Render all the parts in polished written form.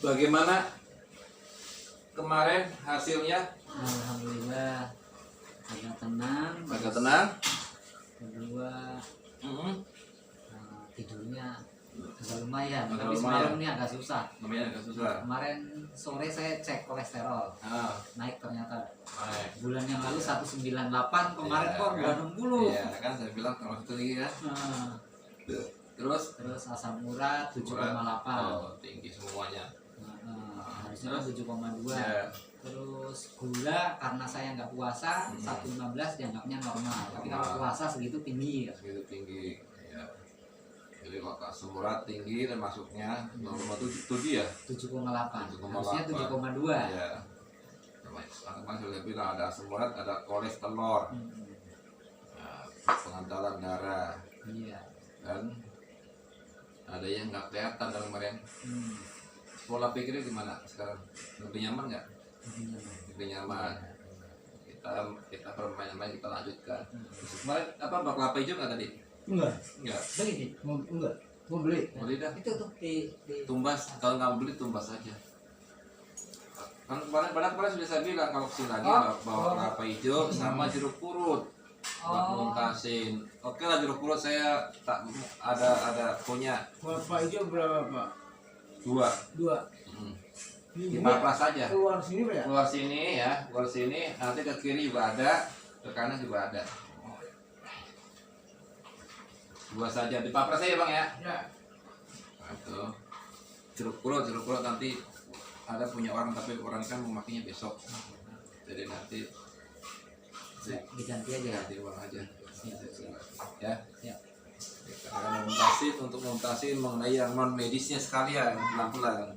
Bagaimana kemarin hasilnya? Alhamdulillah agak tenang. Agak tenang. Kedua Mm-hmm. tidurnya agak lumayan. Agak Tapi lumayan. semalam ini agak susah. Lumayan agak susah. Kemarin sore saya cek kolesterol naik ternyata. Baik. Bulan yang lalu 198, kemarin Iya, kok kan? 260. Iya kan saya bilang kalau itu tinggi ya. Nah, Terus terus asam urat 7,8. Oh, tinggi semuanya. Harusnya 7,2. Ya. Terus gula karena saya nggak puasa 115 dianggapnya normal. Tapi kalau puasa segitu tinggi ya. Segitu tinggi. Ya. Jadi kalau asam urat tinggi dan masuknya normal 7 ya. 7,8. 7,8. Harusnya 7,2. Ya. Kemarin sudah bilang ada asam urat, ada kolesterol, pengantaran darah, Iya. dan ada yang nggak kelihatan dalam kemarin. Pola pikirnya gimana sekarang? Lebih nyaman nggak? Lebih nyaman. Kita permainan kita lanjutkan. Kemarin apa bak kelapa hijau nggak tadi? Enggak. Enggak. Beli Enggak. Mau beli. Beli dah. itu tuh di Tumbas. Kalau nggak beli tumbas saja. Kan kemarin sudah saya bilang kalau kesini lagi bawa kelapa hijau sama jeruk purut buat muntasin. Oke lah jeruk purut saya tak ada punya Bapak hijau berapa, Pak? 2. 2. Di papras saja. Keluar sini, Pak ya? Keluar sini ya, keluar sini. Nanti ke kiri juga ada, ke kanan juga ada. 2 saja di papras saja bang ya. Ya. Itu jeruk purut nanti ada punya orang tapi orang kan memakainya besok. Jadi nanti diganti aja. ganti uang aja. Ya. Siap. Kita akan muntasin mengenai yang non medisnya sekalian pelan-pelan.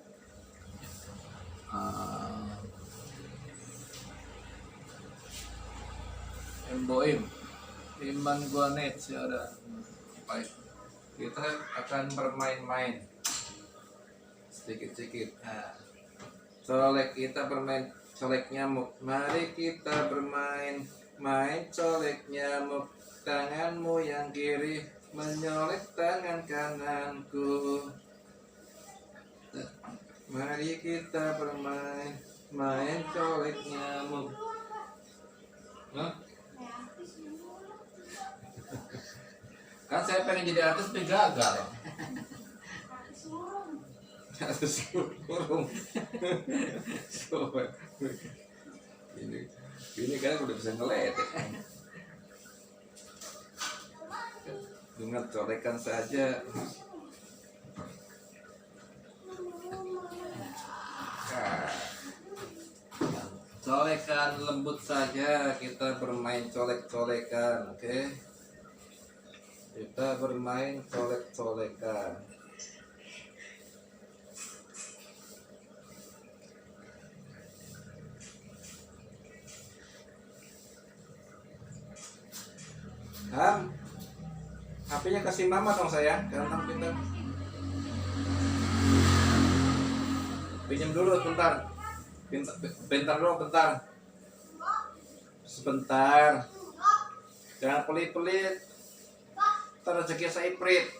Boim, Iman gua net ya ada. Baik, kita akan bermain-main sedikit-sedikit. Colek kita bermain, colek nyamuk. Mari kita bermain, main colek nyamuk. Tanganmu yang kiri menyolek tangan kananku. Mari kita bermain, main colek nyamuk. Hah? Kan saya pengen jadi artis tapi gagal. Artis burung. Ini kan udah bisa ngeliat. Dengan corekan saja. Colekan lembut saja, kita bermain colek-colekan, oke? Kita bermain colek-colekan. HP-nya kasih mama dong sayang, karena pintar. Pinjam dulu bentar. Bentar dulu, bentar. Sebentar. Jangan pelit-pelit. Ntar rezeki saya iprit.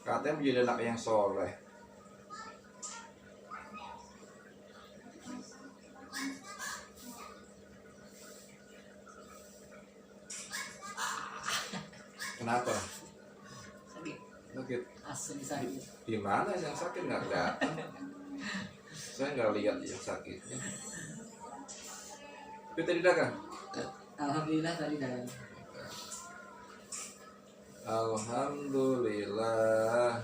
Katanya menjadi anak yang soleh. Kenapa? Sakit. Sakit. Asli sakit. Di mana yang sakit nggak kelihatan? Saya nggak lihat yang sakitnya. Itu tadi dagang. Alhamdulillah tadi dagang. Alhamdulillah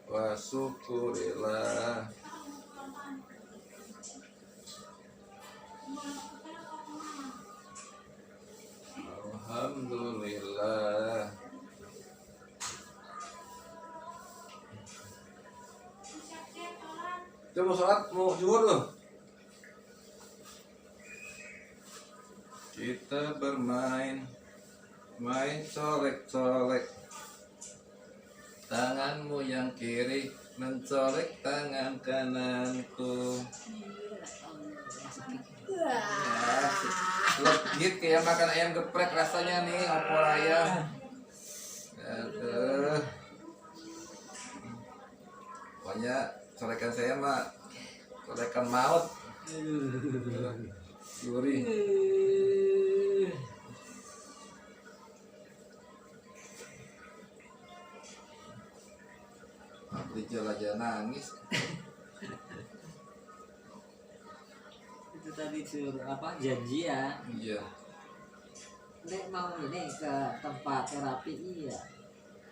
wa syukurillah. Alhamdulillah. Itu mau sholat, mau zuhur loh. Kita bermain, main colek-colek. Tanganmu yang kiri mencolek tangan kananku. Ya, legit kayak makan ayam geprek rasanya nih, opor ayam. Aduh. Pokoknya Corekan saya mah corekan maut. Gurih. Rijal aja nangis. Itu tadi suruh apa janji ya. Iya. Nek mau ini ke tempat terapi iya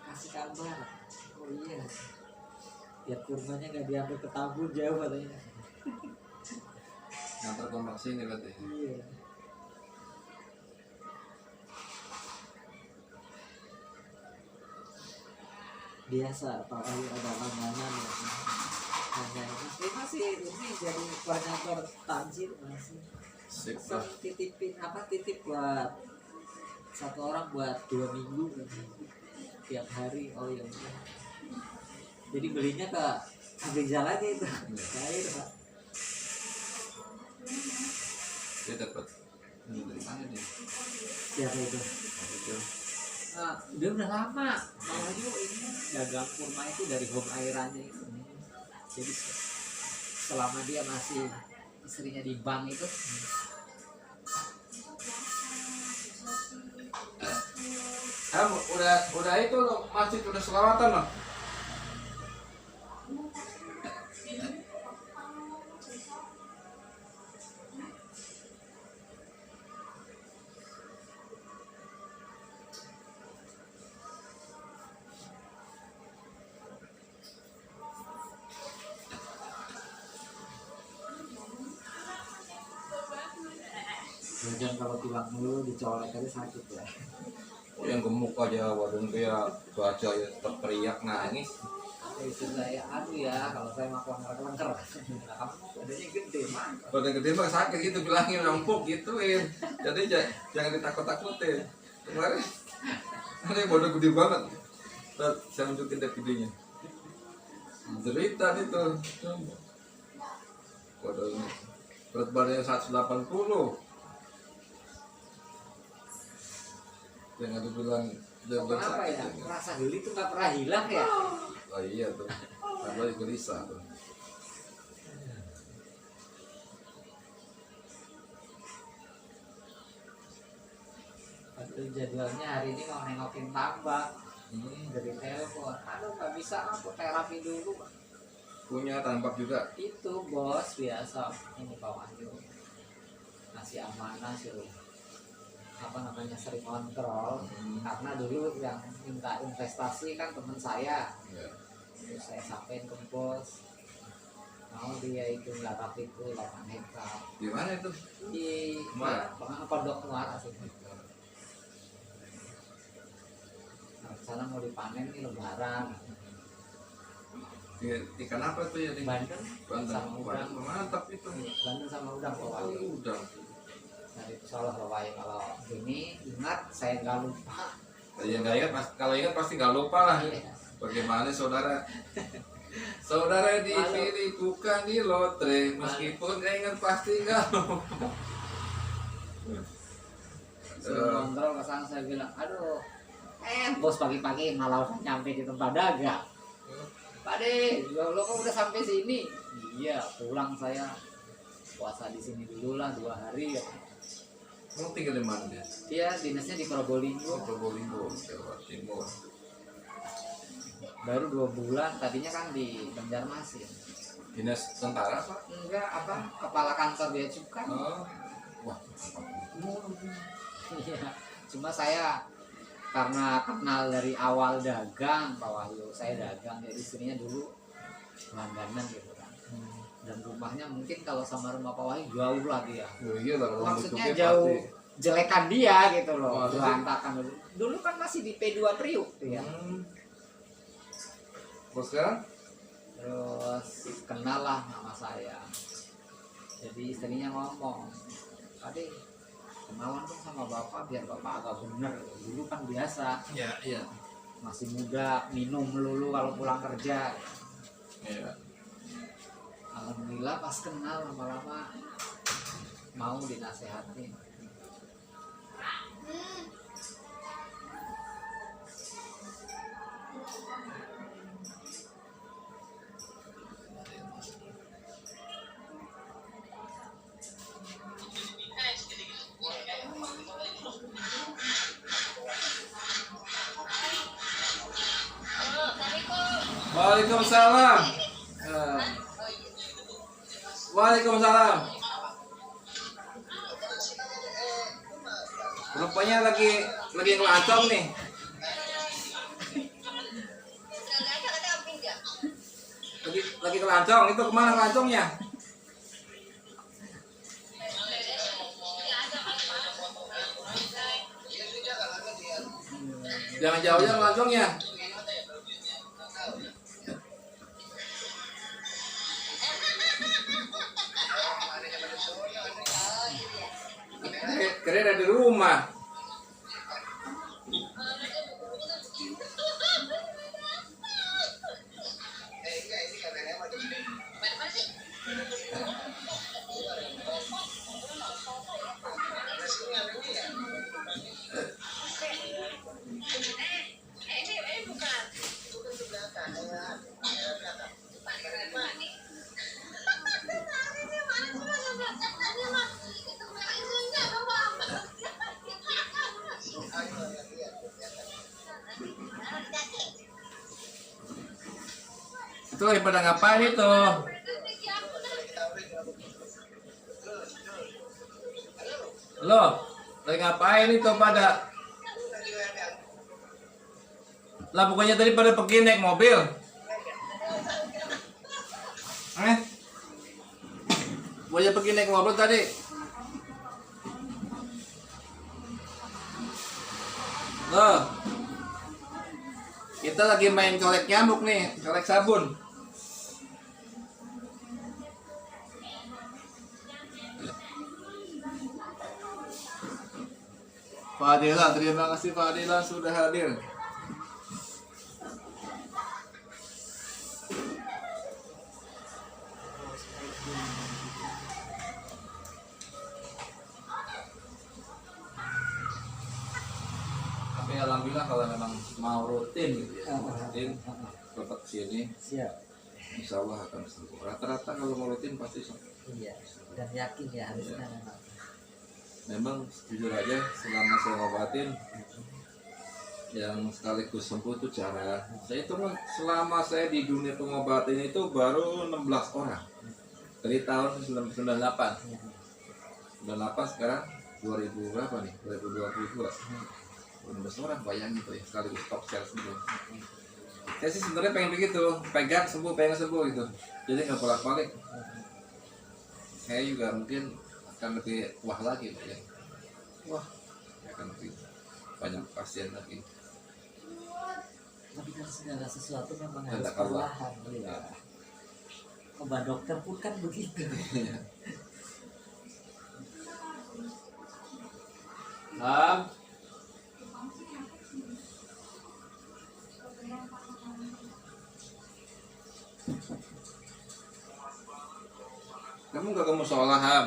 kasih kabar. Oh iya. Ya kurmanya nggak diambil ke tabur jauh katanya. Ngantar ke sini berarti. Iya. Biasa Pak Ayu ada langganan ya. Hanya ini masih ini jadi koordinator takjil masih. Sip Saya lah. titipin apa titip buat satu orang buat 2 minggu tiap hari. Oh ya udah. Jadi belinya ke Abrizal aja itu. Cair Pak. Dia dapat ini dari mana dia? Siapa itu? Rijal. Ah, dia udah lama. Mau aja ini dagang kurma itu dari home airannya itu. Jadi selama dia masih istrinya di bank itu Kamu udah itu lo masjid udah selawatan lo. jangan kalau tulang mulu dicolek aja sakit ya. Oh, yang gemuk aja wadon kayak baca ya tetap teriak nangis. Itu saya aduh ya kalau saya makan lengker. Nah, kamu badannya gede mah. Badan gede mah sakit gitu bilangin empuk gituin. Jadi jangan ditakut-takutin. Kemarin ada yang bodoh gede banget. Ntar saya tunjukin deh videonya. Cerita itu. Bodoh ini. Berat badannya 180. Jangan dibilang jangan Kenapa ya? sakit. Rasa geli itu nggak pernah hilang ya? Oh iya tuh. Tambah gelisah tuh. Aduh jadwalnya hari ini mau nengokin tambak dari telepon. Aduh nggak bisa aku terapi dulu. Punya tambak juga. Itu bos biasa ini Pak Wahyu ngasih amanah suruh apa namanya sering kontrol karena dulu yang minta investasi kan teman saya. Ya. Terus saya sampein ke bos mau dia itu nggak rapiku 8 hektar Di mana itu? di Muara? Pondok Muara sih. Nah, sana mau dipanen nih lebaran. Ikan apa tuh ya di Bandeng sama udang. Mantap itu. Bandeng sama udang Pak Wahyu. Udang. Nah itu salah Pak Wahyu kalau gini ingat saya nggak lupa. Ya nggak ingat, kalau ingat pasti nggak lupa lah. Iya. Bagaimana saudara? Saudara Lalu. dipilih bukan di lotre, meskipun nggak ingat pasti nggak lupa. Suruh kontrol ke sana saya bilang, aduh, bos pagi-pagi malah udah nyampe di tempat dagang. Pak De, lo kok udah sampai sini? Iya, pulang saya puasa di sini dulu lah 2 hari. Ya. Mau tinggal di mana dia? Dia dinasnya di Probolinggo. Probolinggo, Jawa Timur. Baru 2 bulan, tadinya kan di Banjarmasin. Dinas tentara apa? Enggak, apa kepala kantor bea cukai. Oh, wah, Iya, cuma saya karena kenal dari awal dagang Pak Wahyu, saya dagang jadi istrinya dulu langganan gitu kan. Dan rumahnya mungkin kalau sama rumah Pak Wahyu jauh lah dia. oh iya lah kalau Maksudnya bentuknya jauh pasti. jelekan dia gitu loh, Maksudnya? berantakan dulu. Dulu kan masih di P2 Priuk tuh ya. Bos sekarang? Terus kenal lah sama saya. Jadi istrinya ngomong, tadi kenalan dong sama bapak biar bapak agak bener. Dulu kan biasa Iya, iya. masih muda minum melulu kalau pulang kerja. Iya. Alhamdulillah pas kenal lama-lama mau dinasehatin. Waalaikumsalam. Waalaikumsalam. Rupanya lagi ngelancong nih. Lagi ngelancong. Itu kemana ngelancongnya? Jangan jauh-jauh ngelancongnya. Kira ada di rumah. Itu lagi pada ngapain itu? Lo, lagi ngapain itu pada? Lah pokoknya tadi pada pergi naik mobil. Pokoknya pergi naik mobil tadi. Loh, kita lagi main colek nyamuk nih, colek sabun. Fadila, terima kasih Fadila sudah hadir. Tapi alhamdulillah kalau memang mau rutin gitu ya, rutin tetap sini, Siap. insya Allah akan sembuh. Rata-rata kalau mau rutin pasti sembuh. Iya. Dan yakin ya harusnya memang. Memang jujur aja selama saya ngobatin yang sekaligus sembuh itu cara saya itu selama saya di dunia pengobatan itu baru 16 orang dari tahun 1998 sekarang 2000 berapa nih 2022 16 orang bayangin tuh ya sekaligus top share sembuh. Saya sih sebenarnya pengen begitu, pegang sembuh gitu, jadi nggak bolak-balik. Saya juga mungkin akan lebih wah lagi ya. Wah, akan lebih banyak pasien lagi. Tapi kan segala sesuatu memang Kehendak harus Allah. perlahan. Ya. Obat dokter pun kan begitu. Kamu gak ke musola, Ham?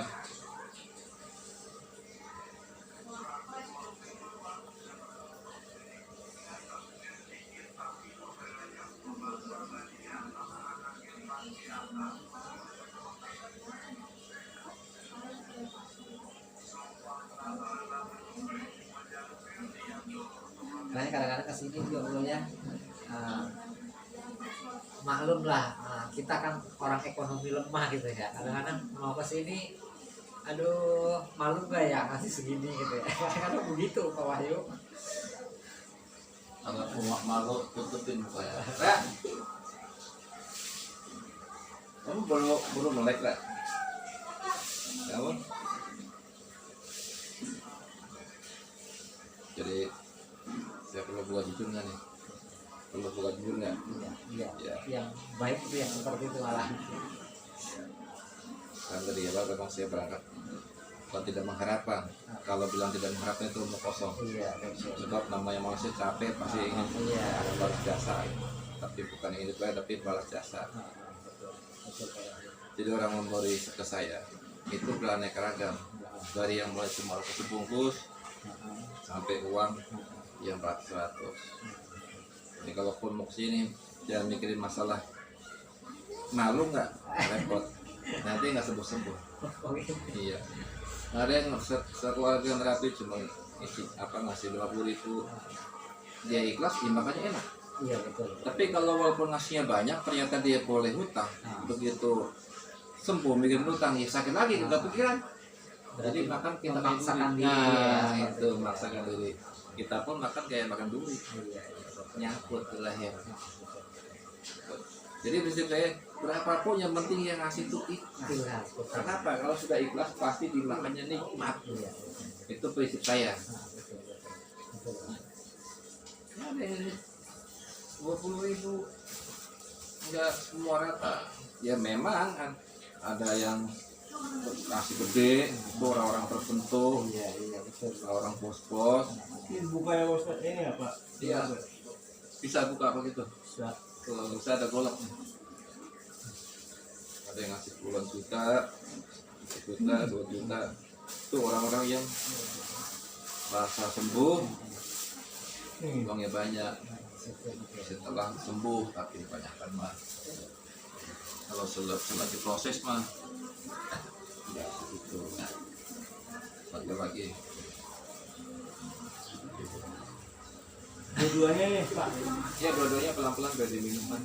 Makanya kadang-kadang kesini juga bro ya. Maklum lah, kita kan orang ekonomi lemah gitu ya. Kadang-kadang mau kesini, aduh malu gak ya ngasih segini gitu ya. Kadang-kadang begitu Pak Wahyu. Kalau mau malu tutupin mukanya. Ra, kamu baru melek lah. Kamu? Jadi saya perlu buat jujur nggak nih? Perlu buat jujur nggak? Iya. Ya. Yang baik itu yang seperti itu malah. Kan tadi ya Pak, memang saya berangkat bukan tidak mengharapkan. Kalau bilang tidak mengharapkan itu omong kosong. Iya, betul. Sebab namanya manusia capek pasti ingin ada balas jasa. Tapi bukan ingin dibayar tapi balas jasa. Betul. Betul Pak Wahyu. Jadi orang memberi ke saya itu beraneka ragam. Dari yang mulai cuma sebungkus sampai uang yang ratus. Jadi kalaupun mau kesini jangan mikirin masalah malu nggak repot, nanti nggak sembuh. Iya, ada yang sekeluarga yang terapi cuma isi ngasih 50.000, dia ikhlas, ya makanya enak. Iya betul. Tapi kalau walaupun ngasihnya banyak, ternyata dia boleh hutang. Nah. Begitu sembuh mikirin hutang, ya sakit lagi, Nah. udah pikiran. Berarti Jadi makan kita kayak memaksakan duri. diri, ya, Nah, seperti itu itu. memaksakan diri. Kita pun makan kayak makan duri, Iya, iya, betul. nyangkut di leher. Nah, betul. Jadi prinsip saya, berapapun yang penting yang ngasih itu ikhlas. Ikhlas, betul. Kenapa? Kalau sudah ikhlas pasti dimakannya nikmat. Iya, Itu prinsip saya. nah, betul, betul. Betul. Ada yang 20.000, nggak semua rata. Ya memang ada yang kasih gede, itu orang-orang tertentu, Iya, iya, betul. orang bos-bos. Ini buka ya Ustaz ini ya Pak? Iya. Bisa buka begitu. Sudah. Kalau bisa ada golok. Ada yang ngasih puluhan juta, 1 juta, 2 juta. Itu orang-orang yang merasa sembuh, uangnya banyak. Setelah sembuh tapi banyakkan mah. Kalau selagi proses mah ya begitu. Lagi Dua-duanya nih Pak. ya dua-duanya pelan-pelan biar diminumkan.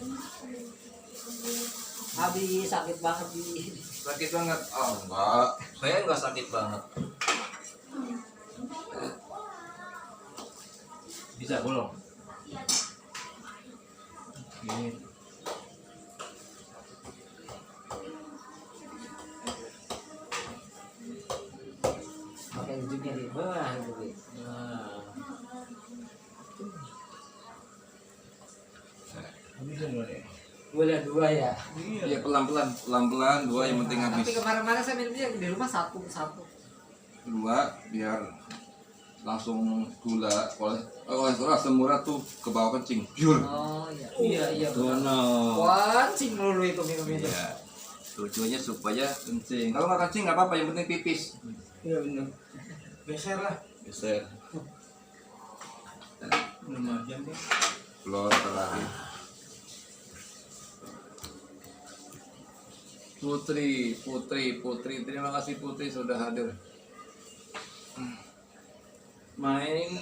Habis sakit banget di. Sakit banget? Oh enggak, saya enggak sakit banget. Bisa bolong. Ini. Pakai ujungnya di bawah gitu. Nah. Bisa nggak nih? Boleh 2 ya. Iya. Ya pelan-pelan dua yang penting Tapi habis. kemarin-kemarin saya minumnya di rumah satu. Dua biar langsung gula kolesterol asam urat tuh ke bawah kencing pure. Oh iya. Iya, iya. Gono. Wancing dulu itu minum itu. Iya. Tujuannya supaya kencing. Kalau nggak kencing nggak apa-apa, yang penting pipis. Iya benar. Geser lah. Geser. 6 jam nih. Telur terakhir. Putri, terima kasih Putri sudah hadir.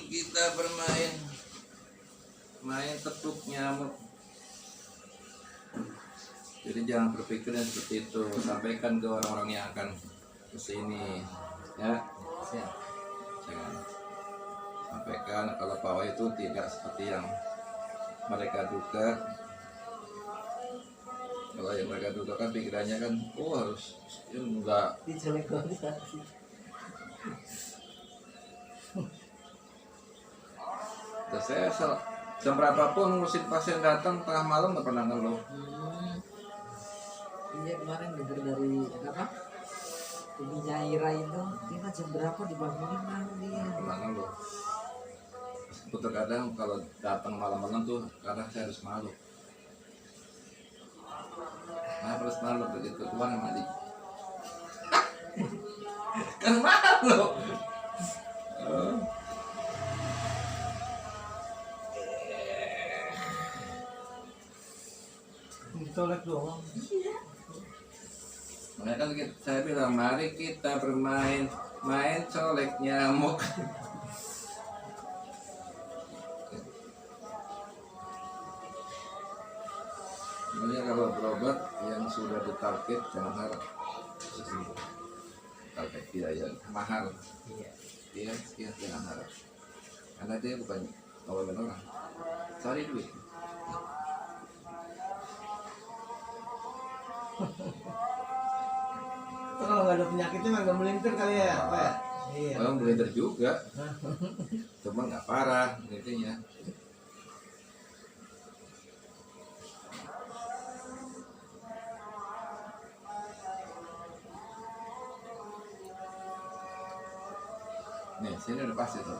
Kita bermain, main tepuk nyamuk. Jadi jangan berpikir yang seperti itu. Sampaikan ke orang-orang yang akan kesini, ya. Siap. Jangan sampaikan kalau pawai itu tidak seperti yang mereka duga. Kalau yang mereka duga kan pikirannya kan, oh harus ya enggak. Dijelek banget. Terus saya jam berapapun ngurusin pasien datang tengah malam nggak pernah ngeluh. Iya kemarin denger dari apa? Ibunya Ira itu, kita jam berapa dibangunin malam dia. Nggak pernah ngeluh. Meskipun terkadang kalau datang malam-malam tuh kadang saya harus malu. Nah, harus malu begitu keluar mandi. Kan malu. Oh. Ditolak doang. Makanya kan saya bilang mari kita bermain, main colek nyamuk. Sebenarnya kalau berobat yang sudah ditarget jangan harap bisa sembuh. Target biaya mahal, Iya. dia sekian jangan harap. Karena dia bukan nolongin orang, cari duit. Itu kalau nggak ada penyakitnya nggak melintir kali ya Pak ya? Iya. Orang belinter juga, cuma nggak parah intinya. Nih, sini udah pasti tuh.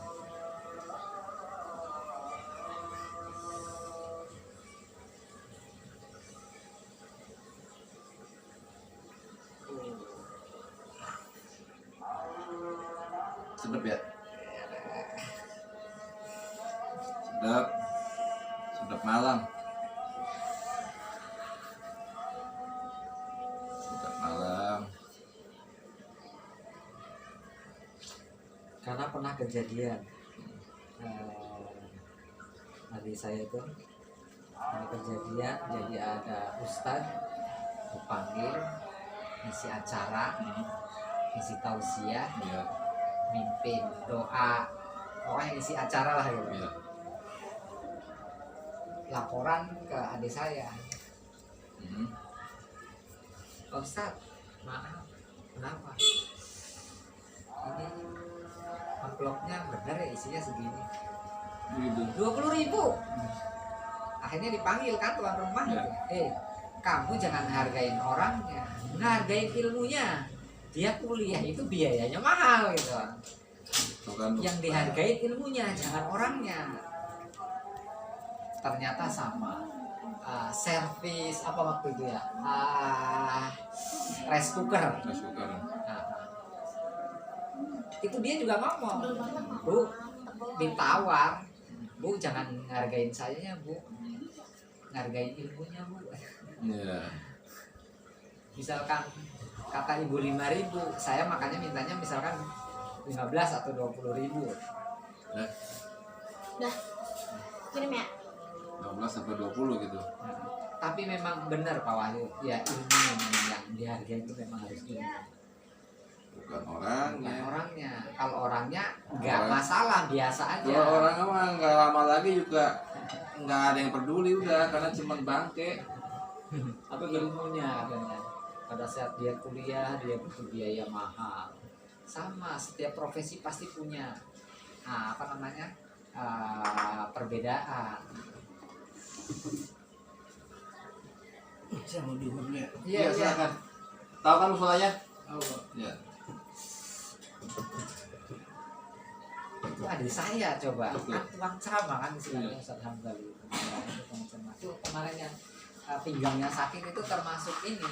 Sedap ya? Sedap. Sedap malam. Sedap malam. Karena pernah kejadian adik saya itu Ini kejadian, jadi ada ustadz dipanggil ngisi acara, ngisi tausiah, Iya. mimpin doa, pokoknya ngisi acara lah gitu. Iya. Laporan ke adik saya, Hmm. Pak Ustadz, maaf, kenapa? Ini amplopnya benar ya isinya segini, Begitu. 20.000. Akhirnya dipanggil kan tuan rumah Ya. gitu. Kamu jangan hargain orangnya, hargain ilmunya. Dia kuliah itu biayanya mahal gitu. Tuh kan. Yang dihargain ilmunya, jangan orangnya. Ternyata sama. Servis apa waktu itu ya? Rice cooker. Rice cooker. Nah, itu dia juga ngomong, Bu, ditawar, Bu jangan ngargain saya ya Bu, ngargain ilmunya Bu. Iya. Misalkan kata ibu 5.000, saya makanya mintanya misalkan 15 atau 20.000. Dah, kirim ya. 15 sampai 20 gitu. Tapi memang benar Pak Wahyu, ya ilmu yang dihargai itu memang harus ilmu, Bukan bukan orangnya. orangnya. Kalau orangnya nggak Orang- masalah, biasa aja. Kalau orang mah nggak lama lagi juga nggak ada yang peduli udah karena cuman bangke. Apa ilmunya katanya. Pada saat dia kuliah dia butuh biaya mahal. Sama setiap profesi pasti punya apa namanya perbedaan. Saya mau dulu ya. Iya iya. silakan. Tahu kan musolanya? Iya. Itu adik saya coba Betul. kan tukang ceramah kan istilahnya Iya. Ustaz Hamzah itu. Tukang ceramah. Itu kemarin yang pinggangnya sakit itu termasuk ini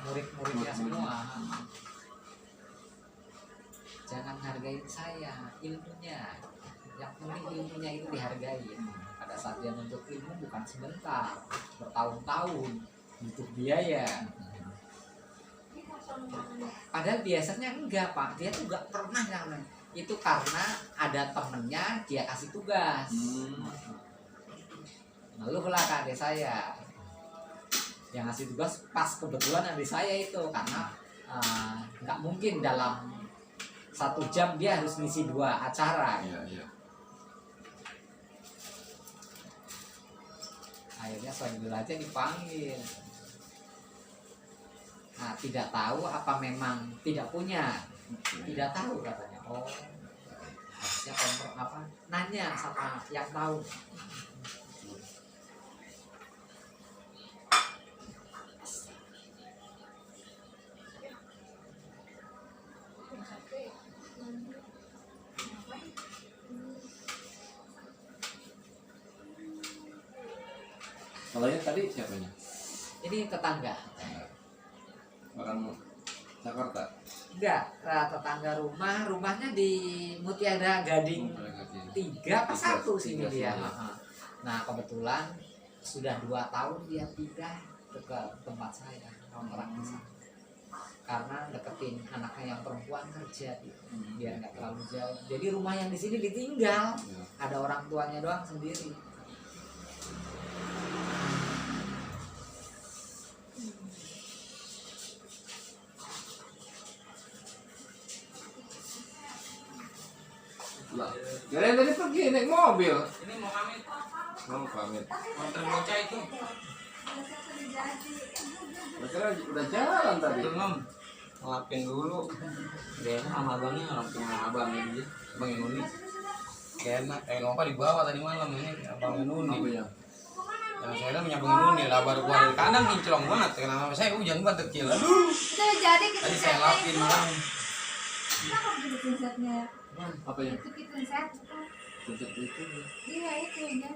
murid-muridnya semua. Jangan hargain saya, ilmunya. Yang penting ilmunya itu dihargai. Pada saat dia menuntut ilmu bukan sebentar, bertahun-tahun, butuh biaya. Padahal biasanya enggak Pak, dia tuh enggak pernah nyaman. Itu karena ada temennya dia kasih tugas. Ngeluhlah ke adik saya. Yang ngasih tugas pas kebetulan adik saya itu karena nggak mungkin dalam 1 jam dia harus ngisi 2 acara. Iya, iya. Akhirnya Sohibul aja dipanggil. Nah, tidak tahu apa memang tidak punya. Tidak tahu katanya. Oh, harusnya nanya sama yang tahu. Kalau yang tadi siapanya? Ini tetangga. Orang Jakarta. Enggak, tetangga rumahnya di Mutiara Gading 3 apa 1 sini dia. Nah, kebetulan sudah 2 tahun dia pindah ke tempat saya, orang di sana. Karena deketin anaknya yang perempuan kerja, biar nggak terlalu jauh. Jadi rumah yang di sini ditinggal, ada orang tuanya doang sendiri. Lah, kalian tadi pergi naik mobil. Ini mau pamit, Mau pamit. mau terbocah itu Kira udah jalan tadi. belum ngelapin dulu. Dia sama abangnya ngelapin sama abangnya dia, abang Nuni. Enak, lupa dibawa tadi malam ini abang Nuni. Apanya? Yang saya punya abang Nuni lah baru keluar dari kandang kinclong banget. Kenapa saya hujan banget kecil. Aduh, Itu jadi kita tadi saya lapin malam. Kenapa begitu pinsetnya? Apanya? Itu pinset. Pinset itu. Iya itu ya.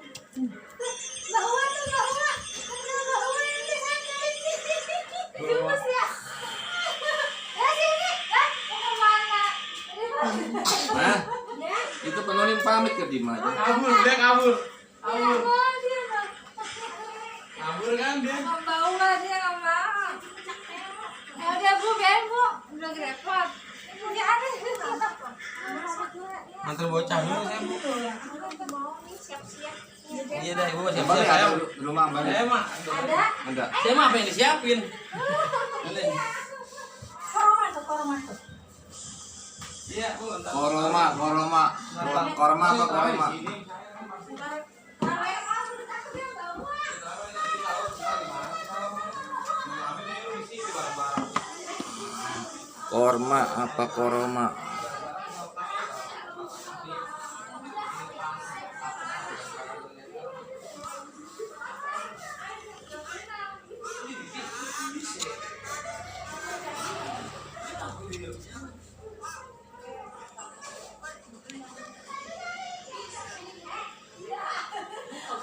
Mbak Uwa tuh Mbak Uwa. Bener Mbak Uwa yang di sana ini. Gemes ya. Ya sini. Mau kemana? Nah, Ya. itu penonim pamit ke Dima aja. Kabur, dia kabur. Dia mau dia mau. Kabur kan dia. Mau Mbak Uwa dia nggak mau. Ya udah Bu, biarin Bu. Udah repot. Nggak ada. Antar bocah dulu saya Bu. Aku mau nih siap-siap. Iya dah, ibu Siapa nih ada di rumah Mbak? Saya mah Ada. Enggak. saya mah apa yang disiapin? Ini. Koroma tuh, koroma tuh. Iya, Bu. Entar. Koroma. Korma apa korma? Korma apa koroma?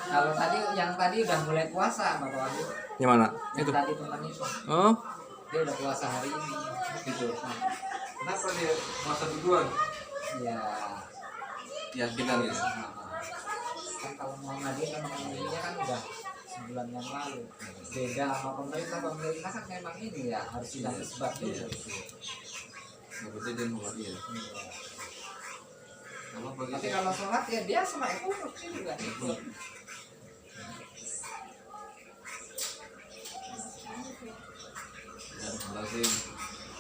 Kalau tadi yang tadi udah mulai puasa Bapak Wadi. Gimana? Yang tadi teman itu Oh, dia udah puasa hari ini gitu. Kenapa dia masa duluan? Ya keyakinan gitu. kan kalau Muhammadiyah kan Muhammadiyahnya kan udah sebulan yang lalu. Beda sama pemerintah kan memang ini ya harus sidang isbat dulu. Berarti dia mau iya. Kalau Tapi begitu kalau sholat ya dia sama ikut juga ikut. ya kalau sih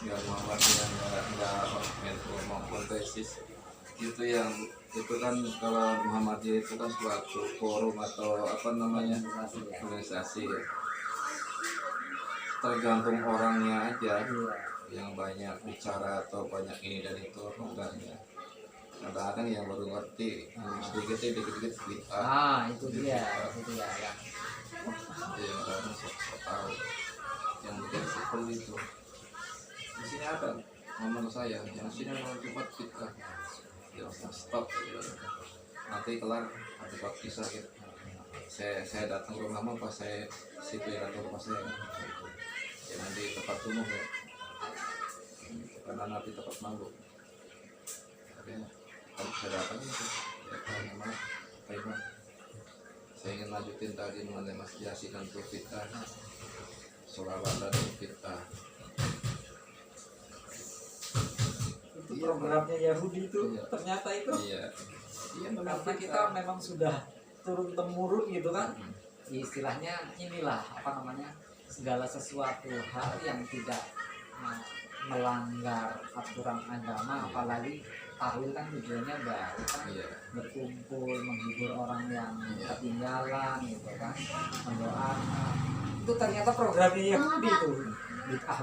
nggak Muhammadiyah nggak maupun tesis itu yang itu kan kalau Muhammadiyah itu kan suatu forum atau apa namanya organisasi ya. Tergantung orangnya aja Iya. yang banyak bicara atau banyak ini dan itu enggaknya kadang-kadang yang baru ngerti sedikit bid'ah Ah itu dia ya. yang kadang sok tahu yang bikin simpel itu di sini ada ngomong saya yang sini mau cepat bid'ah ya stop gitu. Nanti kelar ada buat kisah gitu saya datang ke rumah pas saya situ ya datang rumah saya ya nanti tempat umum ya karena nanti tempat manggung oke kalau saya datang itu ya tanya mas Pak Iman saya ingin lanjutin tadi mengenai Mas Jasi dan Profita Sholawat dan Profita Itu programnya Yahudi itu Iya. ternyata itu. iya Karena kita memang sudah turun temurun gitu kan. Istilahnya inilah apa namanya segala sesuatu hal yang tidak melanggar aturan agama, apalagi tahlil kan tujuannya baik kan iya berkumpul menghibur orang yang Iya. ketinggalan gitu kan mendoakan itu ternyata programnya Yahudi itu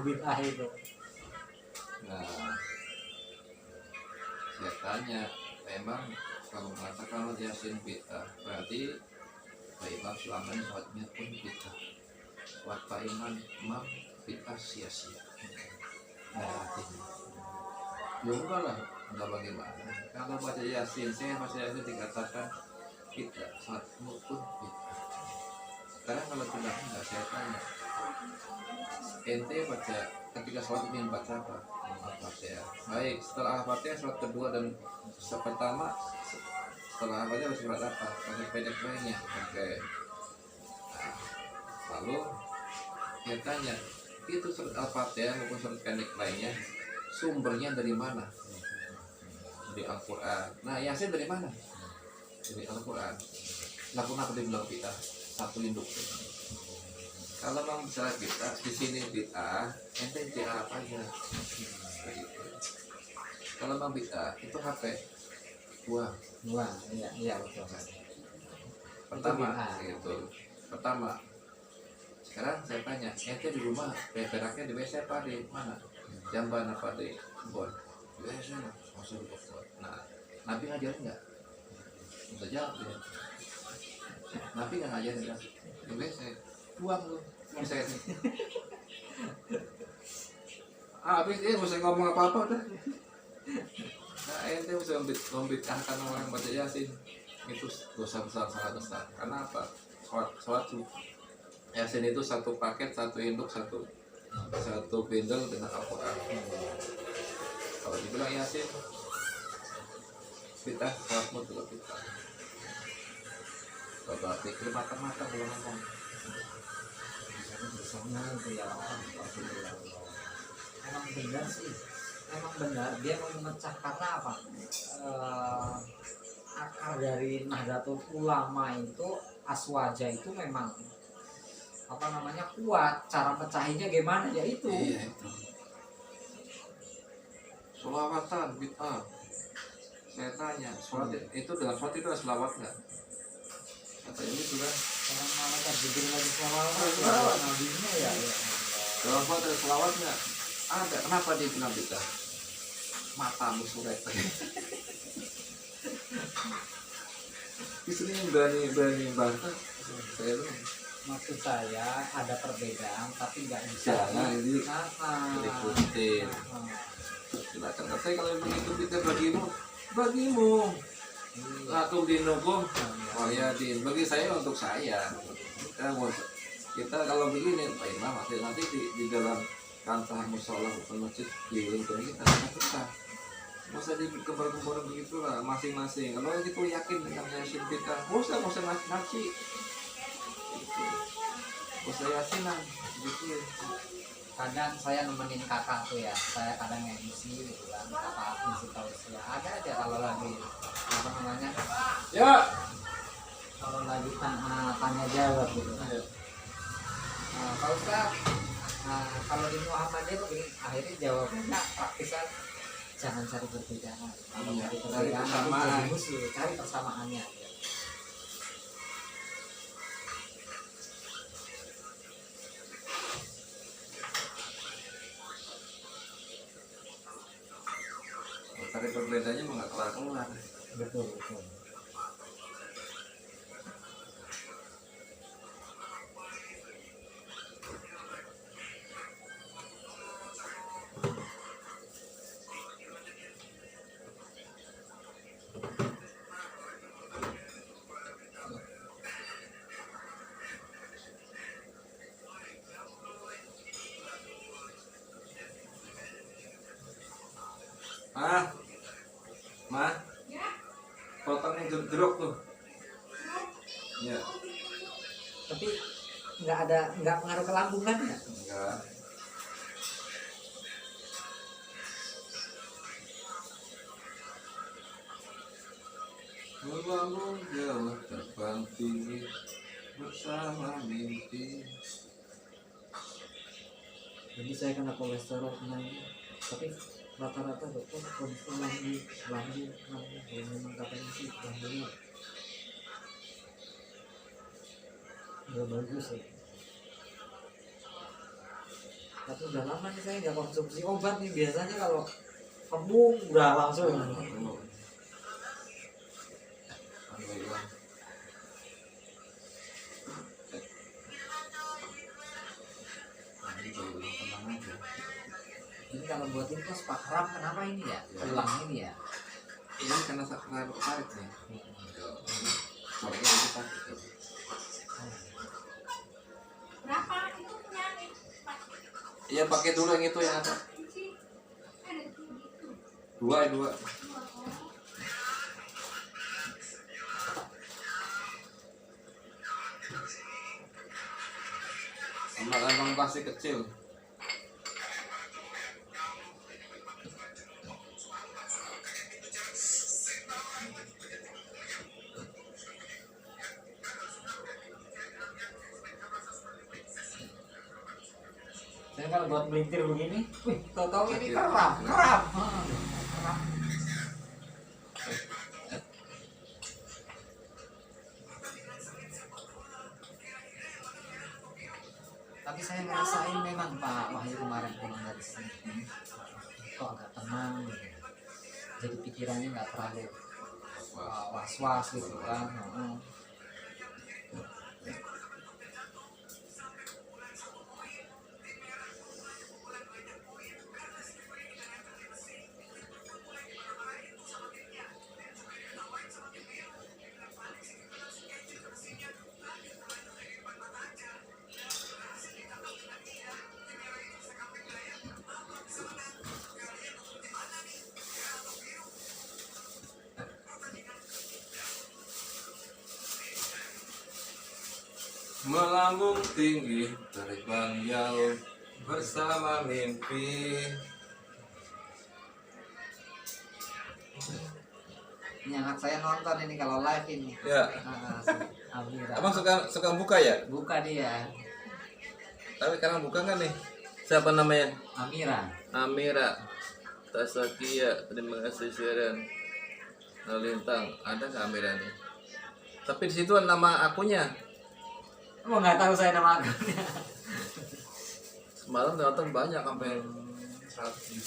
bid'ah itu. nah saya tanya memang kalau mengatakan kalau Yasin bid'ah berarti Pak Imam selama ini sholatnya pun bid'ah sholat Pak Imam bid'ah sia-sia nggak ada artinya ya enggak lah enggak bagaimana kalau baca Yasin saya baca Yasin dikatakan bid'ah sholatmu pun bid'ah sekarang kalau tidak enggak saya tanya ente baca ketika sholat ingin baca apa? Al-Fatihah. Baik, setelah Al-Fatihah sholat kedua dan pertama setelah Al-Fatihah sholat apa? Pakai pendek lainnya. Oke. Nah, lalu dia tanya, itu surat Al-Fatihah maupun surat pendek lainnya sumbernya dari mana? Dari Al-Quran. Nah, Yasin dari mana? Dari Al-Quran. Nah, kenapa dia bilang kita satu induk? Kalau bang bicara bid'ah di sini bid'ah, ente bid'ah apa aja? Begitu. Kalau bang bid'ah itu HP, buang. Wah, iya betul. Pertama, Itu gitu. Pertama, sekarang saya tanya, ente di rumah beraknya di WC apa di mana? Jamban apa di kebun? Di WC lah, masuk di kebun. Nah, Nabi ngajarin nggak? Bisa jawab ya. Nabi nggak ngajarin kan? Di WC. Buang lu bisa ini habis ini gak usah ngomong apa-apa udah nah ente bisa membid'ahkan orang baca Yasin itu dosa besar sangat besar karena apa sholat Yasin itu satu paket satu induk satu bundle dengan Al-Quran kalau dibilang Yasin bid'ah sholatmu juga bid'ah coba pikir matang-matang belum ngomong Bersama itu ya emang benar sih, emang benar dia mau memecah karena apa? akar dari Nahdlatul Ulama itu Aswaja itu memang apa namanya kuat, cara pecahinnya gimana ya itu. Iya itu. Sholawatan bid'ah. Saya tanya, sholat itu dengan sholat itu ada selawat nggak? Kata ini sudah. Orang malaikat bikin lagi selawat nabinya ya. Dalam sholat ada selawat nggak? Ada. Kenapa dia bilang bid'ah? Matamu suret. Istrinya berani bantah. Saya tuh. Maksud saya ada perbedaan tapi nggak bisa Jangan diikutin. Nah, Silakan katanya kalau begitu kita bagimu lakum dinukum waliyadin. Bagi saya untuk saya. Kita kalau begini Pak Imam nanti di dalam kantah musola bukan masjid di lingkungan kita kita masa di kembar-kembar begitulah masing-masing. Kalau kita yakin dengan yasin kita, usah ngaji, usah yasinan gitu. kadang saya nemenin kakak tuh ya, saya kadang ngisi gitu kan, kakak ngisi tausiah ada aja kalau lagi apa namanya Ya. kalau lagi tanya jawab gitu kan. Nah, Pak Ustaz, kalau di Muhammadiyah tuh begini, akhirnya jawabannya praktisan jangan cari perbedaan. Kalau Iya, cari cari perbedaan persamaan. jadi musuh, cari persamaannya. Cari perbedaannya nggak kelar-kelar. Betul betul. Mah, potongnya jeruk tuh. Ya, Tapi nggak pengaruh ke lambung kan ya? enggak. Membangun jauh terbang tinggi bersama mimpi. Jadi saya kena kolesterol naik, tapi rata-rata dokter kondisi lambung kalau memang katanya sih lambungnya nggak bagus ya. Tapi udah lama nih saya nggak konsumsi obat nih, biasanya kalau kembung udah langsung. Alhamdulillah. Tenang aja. Ini kalau buat ini pas Pak Ram kenapa ini ya? Tulang ini ya? Ini karena tarik nih. Soalnya itu sakit. Berapa itu punya nih? Pak? Iya pakai dulu yang itu yang ada. Cici. Ada gitu. Dua. Sama kantong plastik kecil. Saya kalau buat melintir begini, wih, tau ini Sakit. keram. Keram. Tapi saya ngerasain memang Pak Wahyu kemarin pulang dari sini kok agak tenang gitu. Jadi pikirannya nggak terlalu was-was gitu kan. Melambung tinggi, terbang jauh bersama mimpi. Ini anak saya nonton ini kalau live ini. Ya. Si Amira. Abang suka buka ya? Buka dia. Tapi sekarang buka kan nih? Siapa namanya? Amira. Amira Tasakia, terima kasih Sharon. Lintang, ada nggak Amira nih? Tapi di situ nama akunya. Oh nggak tahu saya nama akunnya. Semalam nonton banyak sampai 117.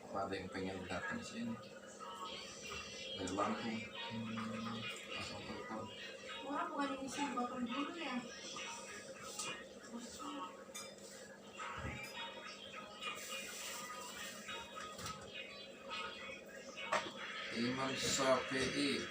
Apa ada yang pengen datang sini? Dari Lampung. Langsung telepon. Orang bukan ini sih bapak dulu ya. Imam Syafi'i.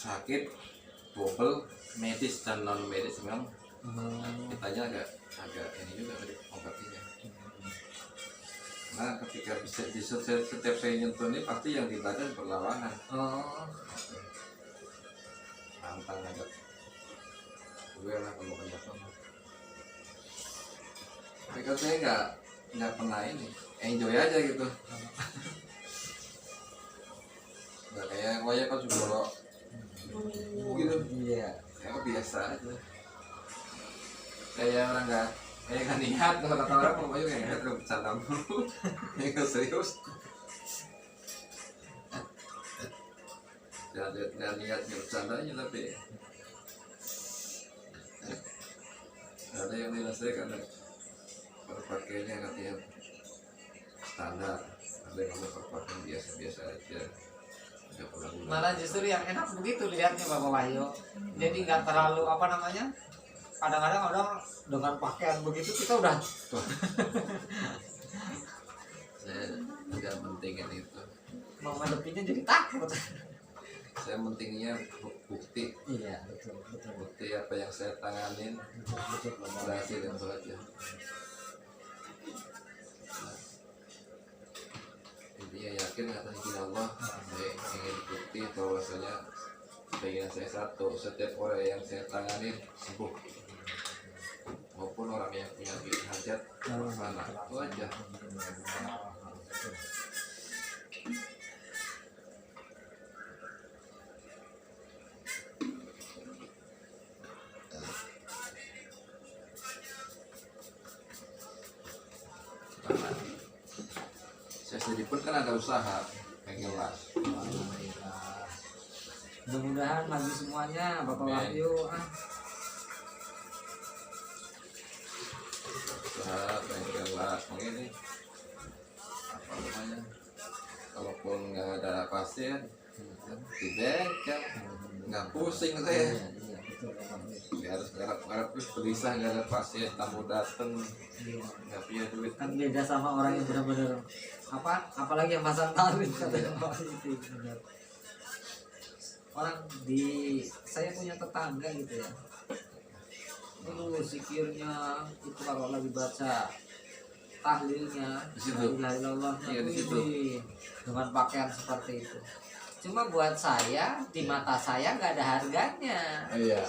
Sakit, bobel, medis dan non medis memang kitanya agak ini juga dari obatnya. Nah ketika bisa di setiap saya nyentuh ini pasti yang di badan berlawanan. Oh. Tantang agak gue lah kalau banyak sama. Tapi kalau saya nggak pernah ini, enjoy aja gitu. Nggak kayak gue kan juga gitu. Iya. Ya biasa aja. Kayak orang nggak niat, kalau kata orang pokoknya nggak niat udah bercanda mulu. Nggak serius. Nggak niat nggak bercandanya tapi ada yang nilai saya karena berpakaiannya katanya standar, ada yang ngomong berpakaian biasa-biasa aja. Malah justru yang enak begitu lihatnya Bapak Wahyu. Jadi nggak terlalu apa namanya. Kadang-kadang orang dengan pakaian begitu kita udah. Saya tidak pentingin itu. Mau ngadepinnya jadi takut. Saya pentingnya bukti. Iya betul betul. Bukti apa yang saya tanganin berhasil dan aja. Intinya yakin atas izin Allah, saya ingin bukti bahwasanya keinginan saya satu, setiap orang yang saya tangani sembuh, maupun orang yang punya hajat mana itu aja. Saya sendiri pun kan ada usaha pengen las. Mudah-mudahan lagi semuanya Bapak Wahyu. Usaha pengen las begini. Apa namanya? Kalaupun nggak ada pasien, di bengkel, nggak pusing saya. betul Bang. Nggak harus ngarep-ngarep terus gelisah nggak ada pasien tamu dateng Iya. nggak punya duit Kan beda sama orang yang benar-benar apalagi yang pasang tarif katanya itu benar. Orang saya punya tetangga gitu ya. Itu zikirnya itu kalau lagi baca tahlilnya, Di situ. la ilaha illallahnya, Iya, di situ. wih, dengan pakaian seperti itu. Cuma buat saya di mata saya nggak ada harganya. iya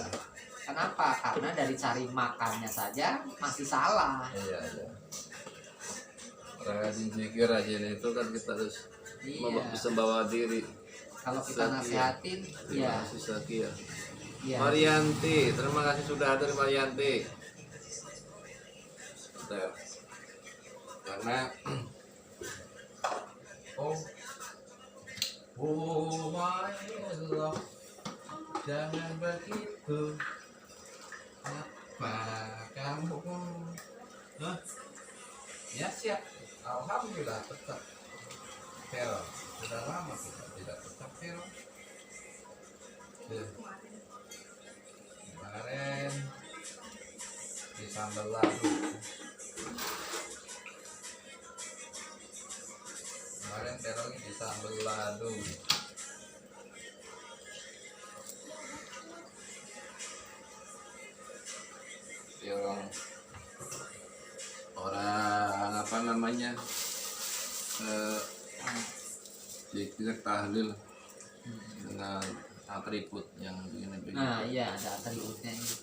Kenapa? Karena dari cari makannya saja masih salah. iya orang rajin zikir rajin itu kan kita harus Iya. bisa bawa diri. Kalau kita nasihatin, Terima ya, kasih Sakia. ya. Marianti, terima kasih sudah hadir Marianti. Bentar. Karena Oh my love, jangan begitu. Apa kamu? Hah? Ya siap. Alhamdulillah tetap. Pero sudah lama kita tidak tetap pero. Kemarin di sambal ladu. Kemarin terongnya di sambal ladu. ya orang apa namanya zikir tahlil dengan atribut yang begini Nah, iya ada atributnya ini.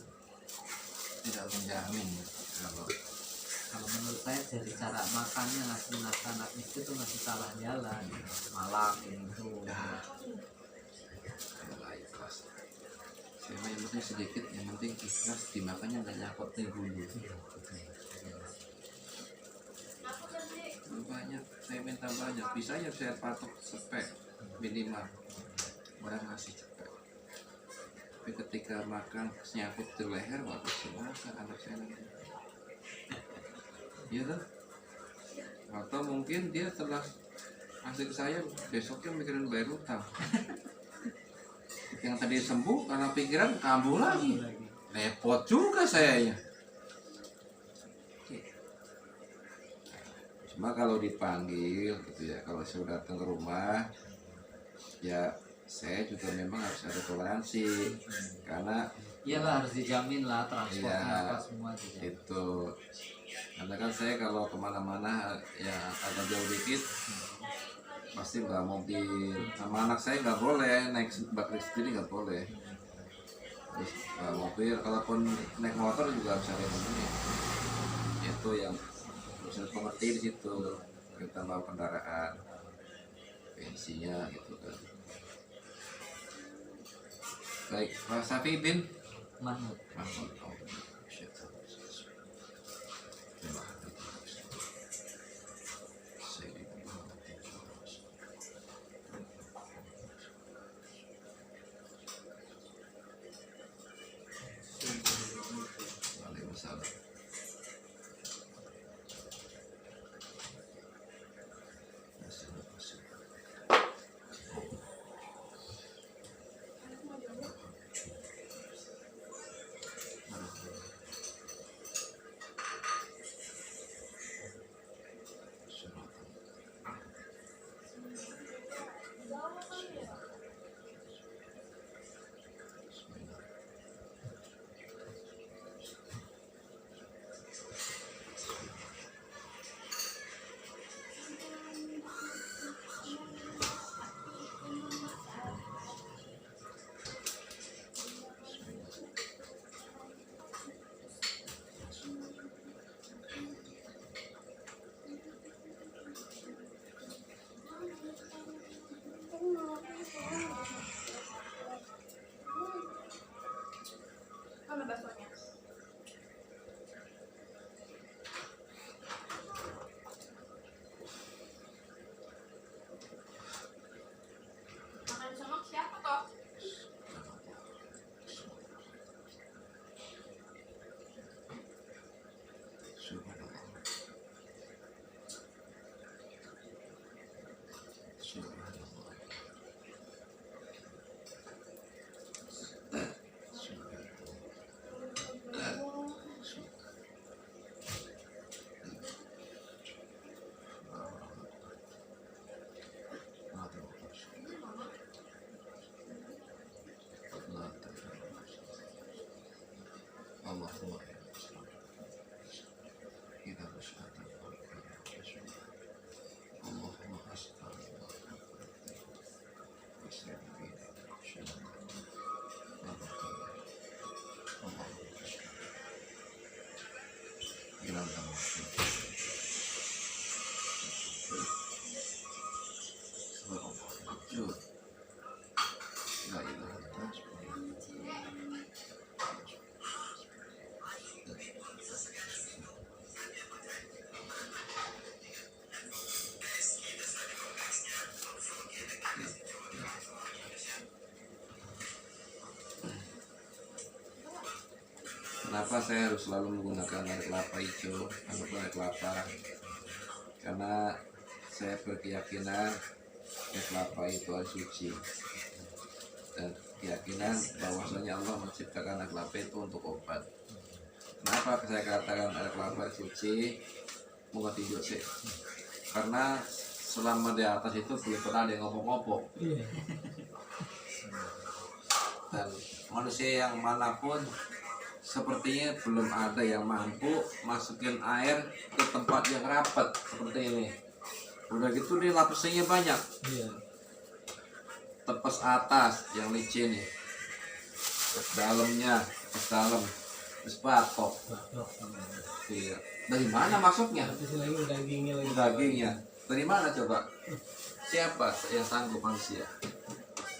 tidak menjamin Kalau menurut saya dari cara makannya ngasih anak itu tuh masih salah jalan, malam itu. kalau ikhlas saya mah yang penting sedikit yang penting ikhlas dimakannya nggak nyakot nih dulu banyak saya minta banyak bisa ya saya patok spek minimal orang ngasih cepet tapi ketika makan nyangkut di leher waduh silahkan anak saya nanti iya tuh atau mungkin dia setelah ngasih ke saya besoknya mikirin bayar utang yang tadi sembuh karena pikiran kambuh lagi repot juga sayanya. Cuma kalau dipanggil gitu ya, kalau saya datang ke rumah ya saya juga memang harus ada toleransi karena Iyalah harus dijamin lah transportnya Iya. apa semua dijamin. itu karena kan saya kalau kemana-mana ya agak jauh dikit pasti bawa mobil sama anak saya nggak boleh naik bakri sendiri nggak boleh terus bawa mobil kalaupun naik motor juga harus ada yang itu yang harus pengerti di situ kita bawa kendaraan bensinnya gitu kan. Baik Pak Safi bin Mahmud. Mahmud. Waalaikumsalam. Allahumma kita bersyukur Allahumma Kenapa saya harus selalu menggunakan air kelapa hijau ataupun air kelapa? Karena saya berkeyakinan air kelapa itu air suci, dan keyakinan bahwasanya Allah menciptakan air kelapa itu untuk obat. Kenapa saya katakan air kelapa suci? Mengerti sih? Karena selama di atas itu belum pernah ada yang ngomong-ngomong. Dan manusia yang manapun sepertinya belum ada yang mampu masukin air ke tempat yang rapat seperti ini. Udah gitu dia lapisannya banyak. Tepes atas yang licin nih, terus dalamnya, terus dalam, terus batok. Iya. Dari mana masuknya? Dagingnya. Dari mana coba? Siapa yang sanggup manusia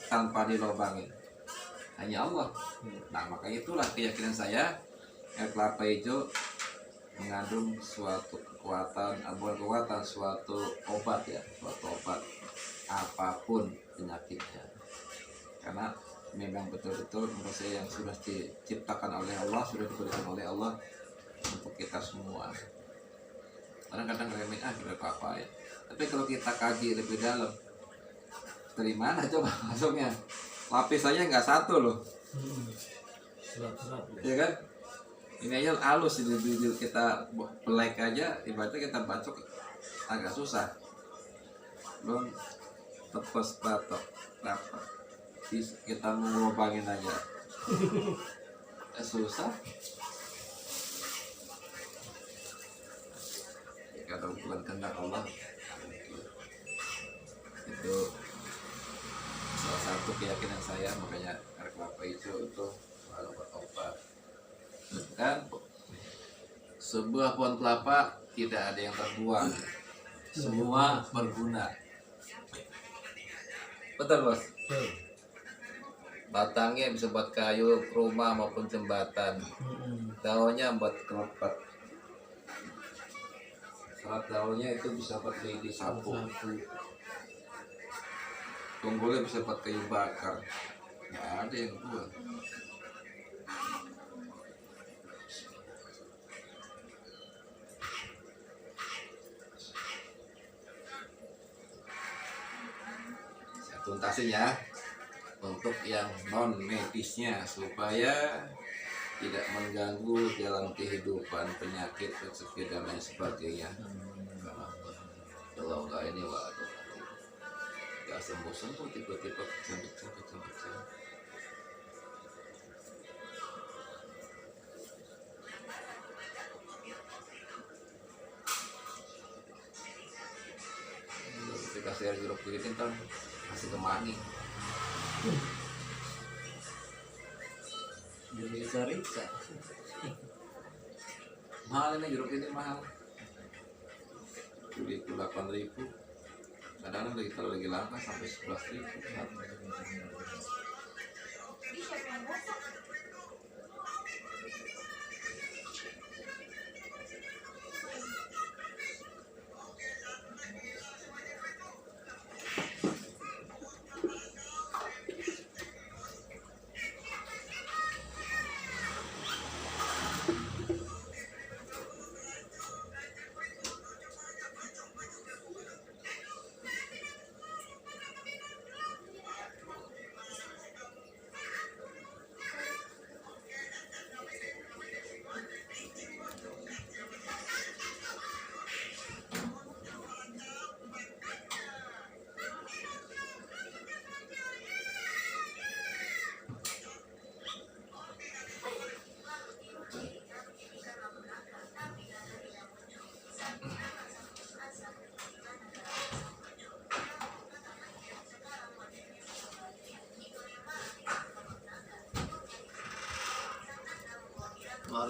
tanpa dilobangin? Hanya Allah. Nah, makanya itulah keyakinan saya, air kelapa hijau mengandung suatu kekuatan, bukan kekuatan, suatu obat ya, suatu obat apapun penyakitnya. Karena memang betul-betul menurut saya yang sudah diciptakan oleh Allah, sudah diberikan oleh Allah untuk kita semua. Kadang-kadang remeh air kelapa ya. Tapi kalau kita kaji lebih dalam, dari mana coba masuknya? Lapisannya nggak satu loh, ya kan? Ini aja halus, kita belek aja, ibaratnya kita bacok agak susah. Belum tepes batok, apa? Kita mau ngelobangin aja, susah. Kalau bukan kehendak Allah, itu salah satu keyakinan saya. Makanya air kelapa hijau itu selalu berobat. Dan sebuah pohon kelapa tidak ada yang terbuang, semua berguna. Betul bos? Batangnya bisa buat kayu, rumah maupun jembatan. Daunnya buat kelopak. Saat daunnya itu bisa buat disapu. Tunggulnya bisa buat kayu bakar. Nggak ada yang buat. Saya tuntasin ya untuk yang non medisnya supaya tidak mengganggu dalam kehidupan, penyakit, rezeki dan lain sebagainya. Kalau enggak ini waduh, nggak sembuh tiba-tiba kejang. Dikasih air jeruk begini ntar kasih temani. Jadi cerita. Mahal ini jeruk ini mahal. Beli itu 8.000. Kadang-kadang lagi kalau lagi langka sampai 11.000.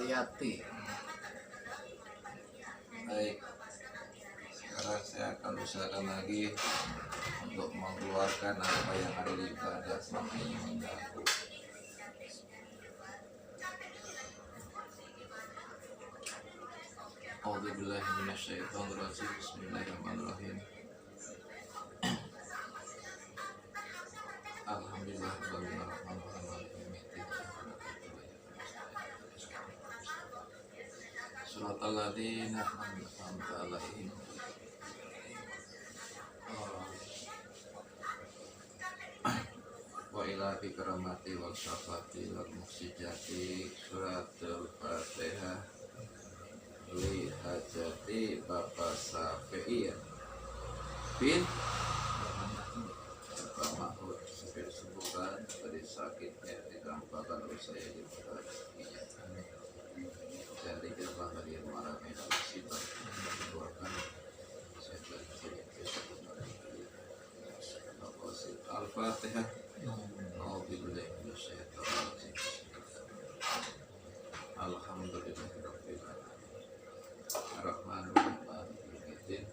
Suryati. Baik, sekarang saya akan usahakan lagi untuk mengeluarkan apa yang ada di badan selama ini mengganggu. A'udzubillahi minasyaitonirrajim. Bismillahirrahmanirrahim. Alhamdulillah rabbil alamin. Suratal ladzina an'amta 'alaihim. Wa ila bi karamati wal syafati wal muksijati. Suratul Fatihah li hajati Bapak Syafi'i bin Bapak Mahmud supaya sembuhkan dari sakitnya ditampakkan oleh saya di badannya dan dijebak dari marah dan musibah mengeluarkan setan Al-Fatihah. A'udzubillahi minasyaitonir rajim. Alhamdulillahirabbil alamin. Ar-Rahmanir-Rahim. Maliki yaumiddin.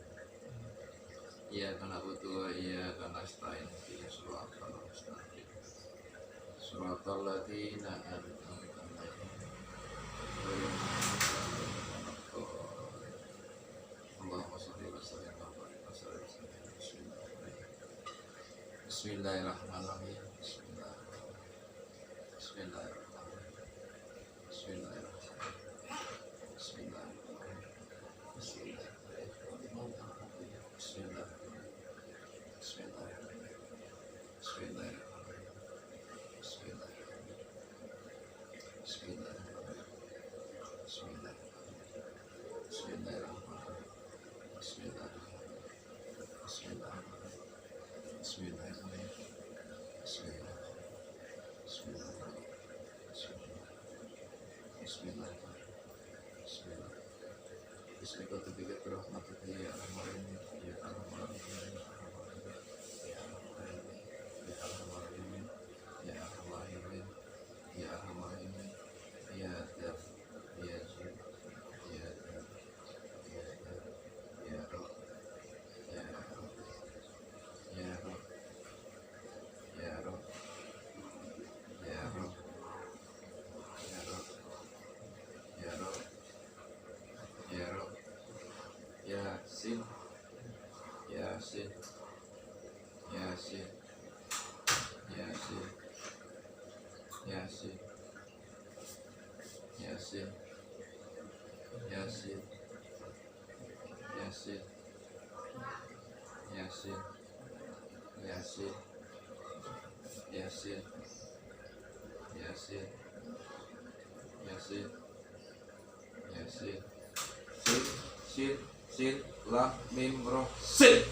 Iyyaka na'budu wa iyyaka nasta'in. Ihdinas siratal mustaqim. Siratal ladzina an'amta 'alaihim. Allahumma shalli wa sallim wa barik wa sallim. Bismillahirrahmanirrahim. Bismillahirrahmanirrahim. Yasin, Yasin, Yasin, Yasin, Yasin, Yasin, Yasin, Yasin, Yasin, Yasin, Yasin, Yasin, Yasin, Yasin, Sin, Sin, Lam, Mim, Roh, Sin.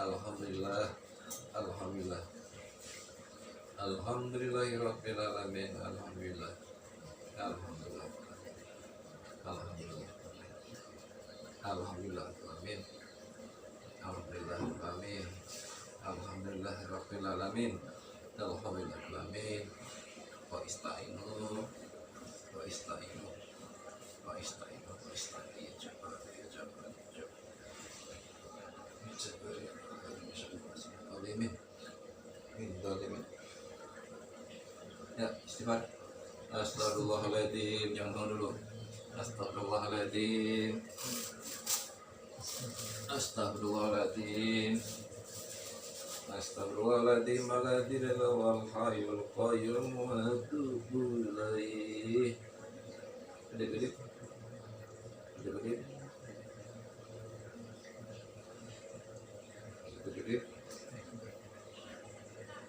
Alhamdulillah. Alhamdulillah. Alhamdulillahirabbil alamin. Alhamdulillah. Alhamdulillah. Alhamdulillah. Alhamdulillah. Amin. Alhamdulillah. Amin. Alhamdulillahirabbil alamin. Alhamdulillah. Amin. Wa istainu. Wa istainu. Wa istainu. Wa istainu. Amin. Ya, istighfar. Astagfirullahaladzim. Jangan tahu dulu. Astagfirullahaladzim. Astagfirullahaladzim. Astagfirullahaladzim. Aladzirala wal hayyul qayyum wa atubu ilaih. Kedip-kedip. Kedip-kedip. Kedip-kedip.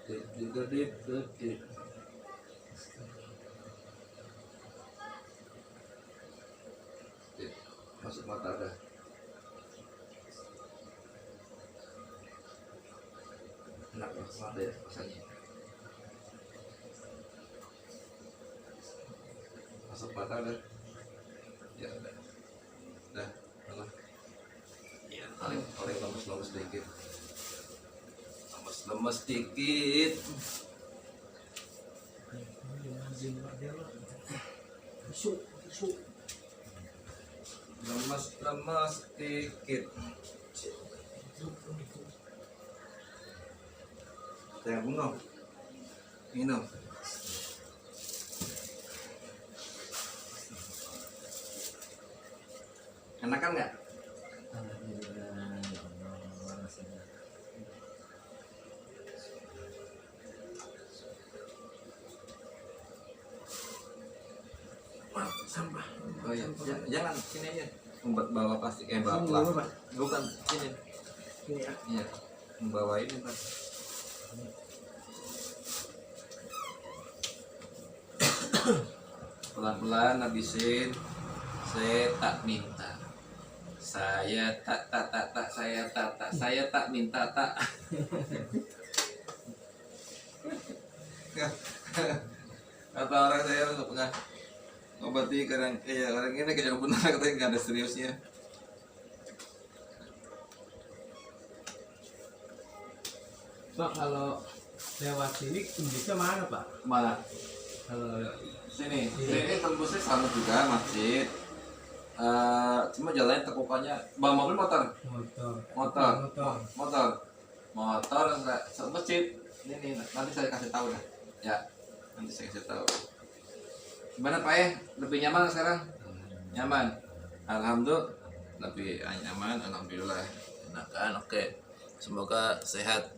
Kedip-kedip. Masuk mata ada. Enak masuk mata ya rasanya. Masuk mata ada. Ya ada. Dah, Allah. Ya, paling lemes sedikit. Lemes sedikit. Lemas sedikit. Saya bunga. Minum. Enakan nggak? Sampah. Oh iya, jangan sini aja. Membuat bawa plastik bawa. Bukan sini. Ini ya. Iya. Membawa ini Pak. Pelan-pelan habisin. Saya tak minta. Saya tak minta tak. Kata orang saya nggak pernah ngobati kadang ini kayak benar katanya nggak ada seriusnya. Pak, kalau lewat sini tembusnya mana Pak? Mana? Kalau Sini tembusnya sama juga masjid. Cuma jalannya tekukannya bawa mobil motor nggak masjid. Ini nanti saya kasih tahu dah. Ya, nanti saya kasih tahu. Gimana Pak ya? Lebih nyaman sekarang? Nyaman. Alhamdulillah. Lebih nyaman. Alhamdulillah. Enakan. Oke. Semoga sehat.